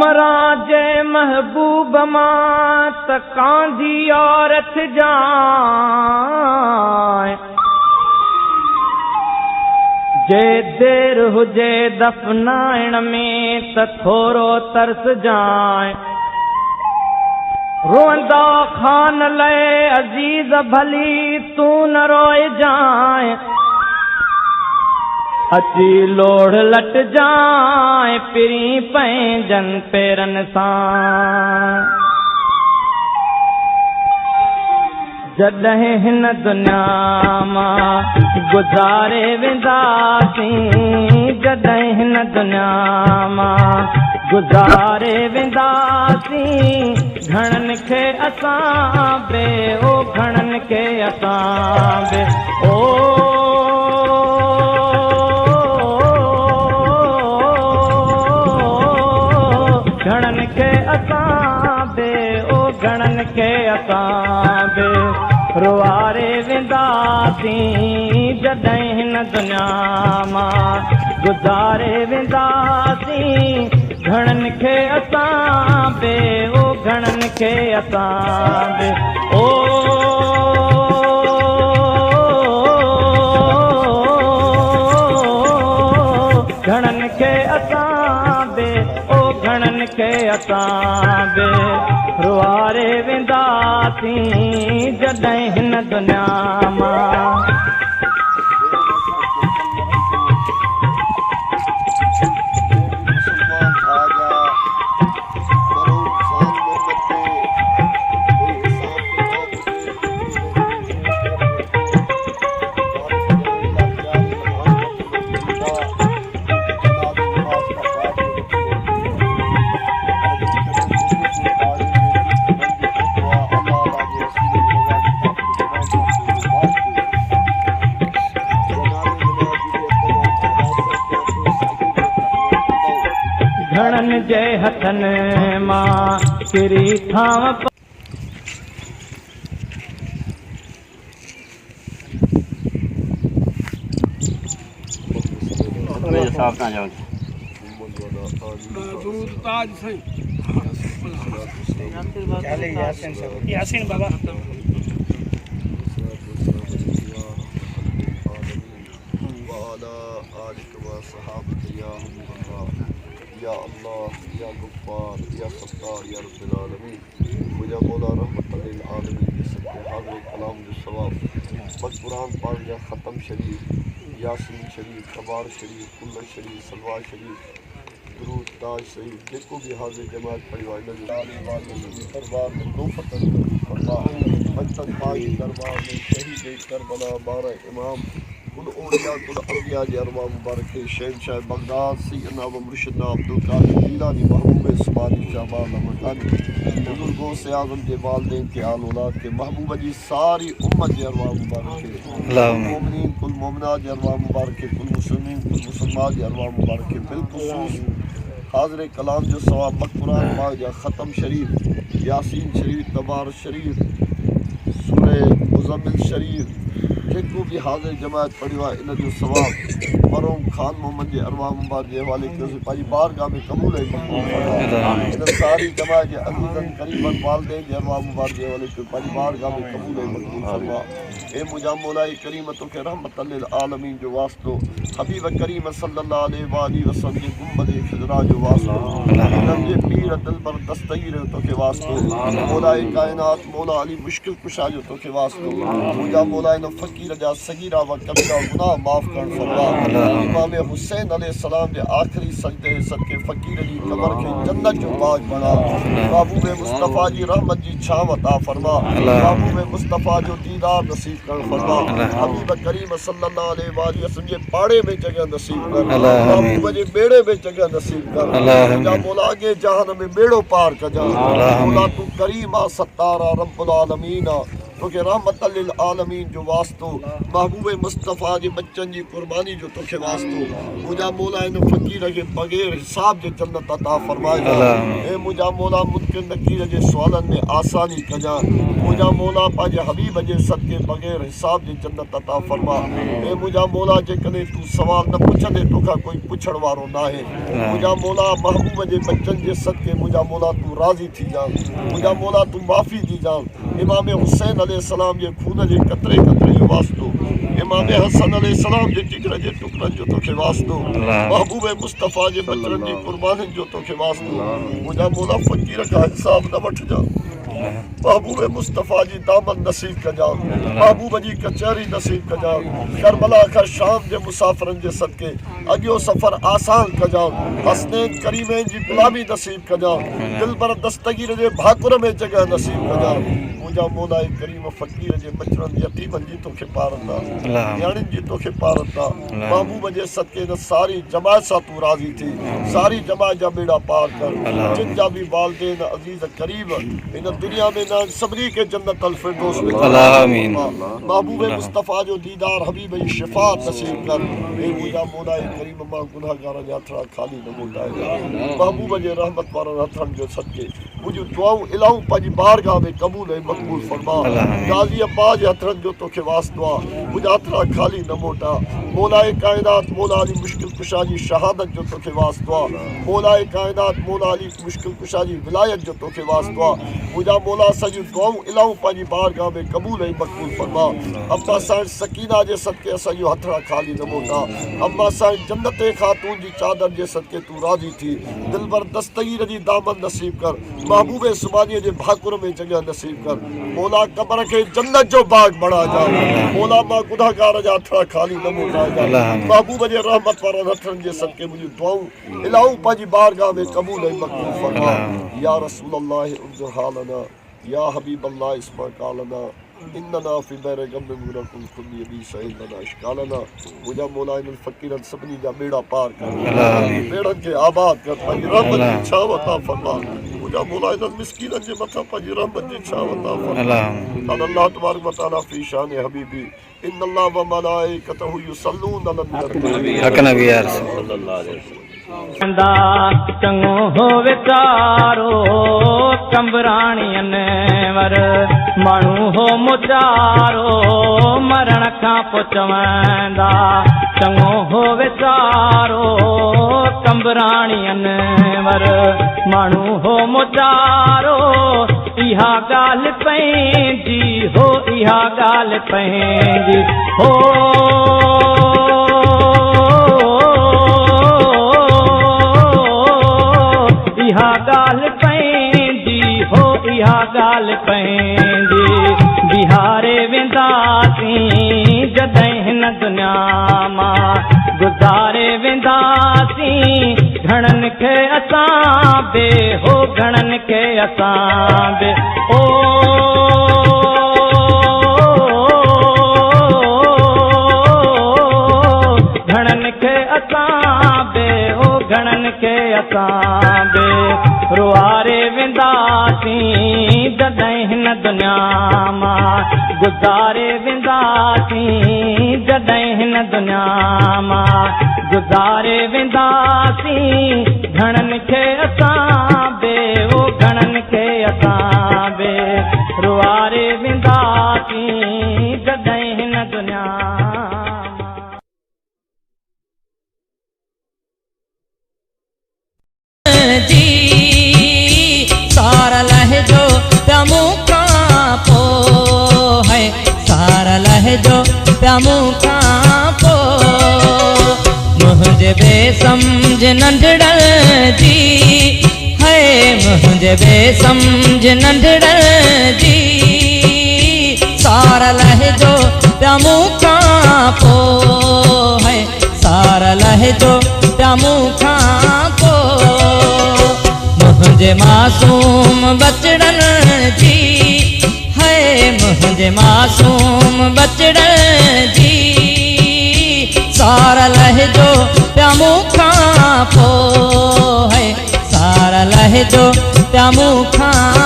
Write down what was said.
मरा जे महबूब मां त कांधी औरत जाए, जे देर हुजे दफनाइण में त थोरो तरस जाए। रोंदा खान लए अजीज भली तू न रोए जाए, अची लोढ़ लट जाए पिरी पंहिंजन पेरन सां। जॾहिं हिन दुनिया मां गुज़ारे वेंदासीं, जॾहिं हिन दुनिया मां गुज़ारे वेंदासीं, घणनि खे असां बे ओ घणनि खे असां बे ओ घणनि खे असां बे ओ घणनि खे असां बे रुआरे वेंदासीं, जॾहिं हिन दुनिया मां गुज़ारे वेंदासीं, घणनि खे असां बे ओ घणनि खे असां बे ओ घणनि खे असां बे ओ घणनि खे असां बे रुआरे वेंदासीं, जॾहिं हिन दुनिया मां घणनि जे हथनि मां किरी थांव यासीन बाबा या अल्लाह या गफ्फार या सत्तार या रब्बिल आलमीन, मुझे मौला रहमत लिल आलमीन के सदके हाज़िर कलाम जो सवाब बस कुरान पाक या ख़त्म शरीफ, यासीन शरीफ, तबार शरीफ, कुल्ल शरीफ, सलवार शरीफ, दुरूद ताज शरीफ, जेको भी हाज़िर जमात परिवार दरबार में नौफत फरमा, मकसद पाई दरबार में शहीद करबला 12 इमाम कुल औलिया कुल अंबिया जी अरवाह मुबारक शहंशाह बगदाद सैयदना व मुर्शिदना अब्दुल कादिर जीलानी महबूब सुबानी शाहबाज मकानी बुजुर्गों से आज़म के वालिदैन के आल औलाद के महबूब जी सारी उम्मत जी अरवाह मुबारक मोमिनीन कुल मोमिनात जी अरवाह मुबारक कुल मुस्लिमीन कुल मुसलमात जी अरवाह मुबारक बिलखुसूस हाज़िर कलाम जो सवाब कुरान पाक जा ख़त्म शरीफ, यासीन शरीफ, तबार शरीफ, सूरह मुज़म्मिल शरीफ, जेको भी हाज़िर जमात पढ़ियो आहे इन जो सवाब मरहूम खान मोहम्मद जे अरवाह मुबारक जे हवाले कयोसीं, पंहिंजी बारगाह में क़बूल ऐं मक़बूल फरमाए। इन सारी जमात जे अज़ीज़नि क़रीबनि वालिदैन जे अरवाह मुबारक जे हवाले कयो, पंहिंजी बारगाह में क़बूल ऐं मक़बूल फरमाए। ए मुंहिंजा मौला करीम तोखे रहमत लिल आलमीन जो वास्तो, हबीब करीम सल्लल्लाहु अलैहि वसल्लम जे गुंबद ख़िज़रा जो वास्तो, हिननि जे पीर दिलबर दस्तगीर जो तोखे वास्तो, मौला कायनात मौला अली मुश्किल कुशा जो तोखे वास्तो, मुंहिंजा मौला इन फ़क़ीर जा सगीरा व कबीरा गुनाह माफ़ करण फरमा। इमाम हुसैन अलैहिस्सलाम जे आख़िरी सजदे सदके फ़क़ीर जी कब्र खे जन्नत जो बाग़ बणा। महबूब मुस्तफ़ा जी रहमत जी छांव अता फरमा, महबूब मुस्तफ़ा जो दीदार नसीब करण फरमा। हबीब करीम सल्लल्लाहु अलैहि वसल्लम जे पाड़े में जगह नसीब कर, महबूब जे बेड़े में जगह नसीब कर। मुंहिंजा मौला अॻे जहान में बेड़ो पार कजां। मौला तू करीम आ, सत्तार आ, रब्बुल आलमीन आ, तोखे रहमत लिल आलमीन जो वास्तो, महबूब मुस्तफ़ा जे बच्चन जी कुर्बानी जो तोखे वास्तो। मुझा मौला इन फ़कीर के बग़ैर हिसाब जे जन्नत अता फरमाइजा। ए मुझा मौला मुनकिर नकीर जे सुवालन में आसानी कजा। मुझा मौला पांजे हबीब जे सदके बग़ैर हिसाब जे जन्नत अता फरमा। ए मुझा मौला जेकॾहिं तू सवाल न पुछंदे तोखा कोई पुछण वारो न आहे। मुझा मौला महबूब जे बच्चन जे सदके मुझा मौला तू राज़ी थी जा। मुझा मौला तू माफ़ी दी जा। इमाम हुसैन अलैहिस्सलाम जे खून जे कतरे कतरे जो वास्तो, इमाम हसन अलैहिस्सलाम जे जिगर जे टुकड़न जो तोखे वास्तो, महबूब मुस्तफ़ा जे बच्चन जी कुर्बानी जो तोखे वास्तो। मुझा मौला फ़कीर का हिसाब न वठ जा। महबूब मुस्तफ़ा जी दामन नसीब कजा। महबूब जी कचहरी नसीब कजा। करबला का शाम जे मुसाफिरन जे सदके अगियो सफ़र आसान कजा। हसनैन करीमैन जी गुलामी नसीब कजा। दिलबर दस्तगीर जे भाकुर में जगह नसीब कजा। मुझा मौला करीम फ़कीर जे बचड़न यतीमन जी तोखे पारंदा, न्याणिन जी तोखे पारंदा। महबूब जे सदके न सारी जमात सा तू राज़ी थी। सारी जमात जा बेड़ा पार कर। जिन जा भी वालिदैन अजीज करीब इन दुनिया में न सभी के जन्नत अल फिरदौस में आमीन। महबूब मुस्तफ़ा जो दीदार हबीब जी शिफात नसीब कर। ए मुझा मौला करीम मां गुनाहगार जा हथड़ा खाली न मोटाए। महबूब जे रहमत वारन हथन जो सदके मुझे दुआऊं इलाहूं पंहिंजी बारगाह में कबूल ऐं मक़बूल फरमा। गाज़ी अब्बास जे हथरनि जो तोखे वास्तो आहे। मुंहिंजा हथड़ा खाली न मोटा। मौलाए कायनात मौला अली मुश्किल कुशा जी शहादत जो तोखे वास्तो आहे। मौलाए कायनात मौला अली मुश्किल कुशा जी विलायत जो तोखे वास्तो आहे। मुंहिंजा मौला सॼी दुआऊं इलाहूं पंहिंजी बारगाह में कबूल ऐं मक़बूल फरमा। अम्मा साईं सकीना जे सदके असांजो हथड़ा खाली न मोटा। अम्मा साईं जन्नत खातून जी चादर जे सदके तू राज़ी थी। दिलबर दस्तगीर जी दामन नसीब कर। महबूब सुबानी जे भाकुर में जगह नसीब कर। मौला कबर के जन्नत जो बाग बणा जा। मौला मां गुनाहगार जा हथड़ा खाली न मोटा जा। महबूब जे रहमत वारन हथन जे सदके मुंहिंजी दुआऊं इलाहूं पंहिंजी बारगाह में कबूल ऐं मक़बूल फरमा। या रसूल अल्लाह उन्ज़ुर हालना, या हबीब अल्लाह इस्मा कालना, इन्नना फी बैर गम मुरकुल खुदी अबी सईदना इश्कालना। मुझा मौला इन फ़कीरन सभनी जा बेड़ा पार कर। बेड़न के आबाद कर। पंहिंजी रहमत जी छांव अता फरमा। मुझा मौला इन मिस्कीनन जे मथा पंहिंजी रहमत जी छांव अता फरमा। अल्लाह तबारक व तआला फी शान हबीबी इन्नल्लाह व मलाइकतहु युसल्लून अलन नबी हक नबी सल्लल्लाहु अलैहि वसल्लम। चङो हो वीचारो कंबराणियन वर माण्हू हो मुचारो मरण खां पोइ चवंदा। चङो हो वीचारो कंबराणियन वर माण्हू हो मुचारो। इहा ॻाल्हि पंहिंजी हो, इहा ॻाल्हि पंहिंजी हो। इहा ॻाल्हि पंहिंजी हो, इहा ॻाल्हि पंहिंजी। बिहारे वेंदासीं जॾहिं हिन दुनिया मां, गुज़ारे वेंदासीं घणनि खे असां बे हो, घणनि खे असां बे ओ। घणनि खे असां बे हो, घणनि खे असां बे रुआरे वेंदासीं जॾहिं हिन दुनिया मां, गुज़ारे वेंदासीं जॾहिं हिन दुनिया मां, गुज़ारे वेंदासीं घणनि खे असां बे हो, घणनि खे असां बे रुआरे वेंदासीं जॾहिं हिन दुनिया सारा लहजो प्यामू खां पोइ है, सारा लहजो प्यामू खां पोइ मुंहिंजे बेसमझ नंढड़नि जी है, मुंहिंजे बेसमझ नंढड़नि जी सारा लहजो प्यामू खां पोइ है, सारा लहजो प्यामू खां पोइ मुंहिंजे मासूम बचड़नि जी है, मुंहिंजे मासूम बचड़नि जी सारा लहजो प्यामू खां पोइ है, सारा लहजो प्यामू खां